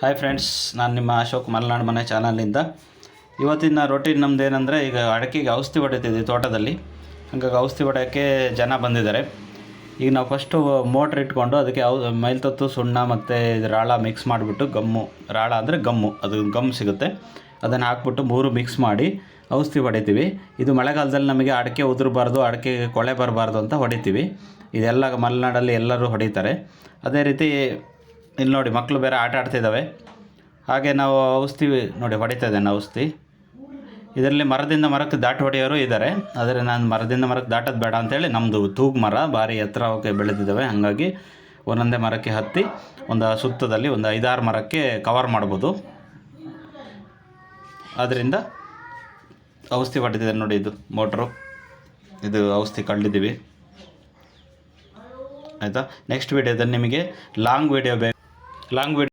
Hi friends, ನಾನು ನಿಮ್ಮ ಅಶೋಕ್ ಮಲೆನಾಡು ಮನೆ ಚಾನಲಿಂದ. ಇವತ್ತಿನ ರೊಟೀನ್ ನಮ್ದು ಏನಂದರೆ, ಈಗ ಅಡಿಕೆಗೆ ಔಷಧಿ ಹೊಡಿತಿದ್ವಿ ತೋಟದಲ್ಲಿ. ಹಾಗಾಗಿ ಔಷಧಿ ಹೊಡೆಯೋಕ್ಕೆ ಜನ ಬಂದಿದ್ದಾರೆ. ಈಗ ನಾವು ಫಸ್ಟು ಮೋಟ್ರ್ ಇಟ್ಕೊಂಡು ಅದಕ್ಕೆ ಮೈಲ್ತತ್ತು, ಸುಣ್ಣ ಮತ್ತು ರಾಳ ಮಿಕ್ಸ್ ಮಾಡಿಬಿಟ್ಟು, ರಾಳ ಅಂದರೆ ಗಮ್ಮು, ಅದು ಗಮ್ ಸಿಗುತ್ತೆ, ಅದನ್ನು ಹಾಕ್ಬಿಟ್ಟು 3 ಮಿಕ್ಸ್ ಮಾಡಿ ಔಷಧಿ ಹೊಡಿತೀವಿ. ಇದು ಮಳೆಗಾಲದಲ್ಲಿ ನಮಗೆ ಅಡಿಕೆ ಉದುರಬಾರ್ದು, ಅಡಿಕೆ ಕೊಳೆ ಬರಬಾರ್ದು ಅಂತ ಹೊಡಿತೀವಿ. ಇದೆಲ್ಲ ಮಲೆನಾಡಲ್ಲಿ ಎಲ್ಲರೂ ಹೊಡಿತಾರೆ. ಅದೇ ರೀತಿ ಇಲ್ಲಿ ನೋಡಿ, ಮಕ್ಕಳು ಬೇರೆ ಆಟ ಆಡ್ತಿದ್ದಾವೆ. ಹಾಗೆ ನಾವು ಔಷಧಿ ನೋಡಿ ಹೊಡಿತಾ ಇದ್ದೇನೆ ಔಷಧಿ. ಇದರಲ್ಲಿ ಮರದಿಂದ ಮರಕ್ಕೆ ದಾಟು ಹೊಡೆಯೋರು ಇದ್ದಾರೆ, ಆದರೆ ನಾನು ಮರದಿಂದ ಮರಕ್ಕೆ ದಾಟೋದು ಬೇಡ ಅಂತೇಳಿ, ನಮ್ಮದು ತೂಗು ಮರ ಭಾರಿ ಎತ್ತರಕ್ಕೆ ಬೆಳೆದಿದ್ದಾವೆ. ಹಾಗಾಗಿ ಒಂದೊಂದೇ ಮರಕ್ಕೆ ಹತ್ತಿ ಒಂದು ಸುತ್ತದಲ್ಲಿ ಒಂದು 5-6 ಮರಕ್ಕೆ ಕವರ್ ಮಾಡ್ಬೋದು. ಆದ್ದರಿಂದ ಔಷಧಿ ಹೊಡಿತಿದೆ ನೋಡಿ, ಇದು ಮೋಟ್ರು, ಇದು ಔಷಧಿ ಕಳ್ಳಿದ್ದೀವಿ. ಆಯಿತಾ. ನೆಕ್ಸ್ಟ್ ವೀಡಿಯೋದಲ್ಲಿ ನಿಮಗೆ ಲಾಂಗ್ ವೀಡಿಯೋ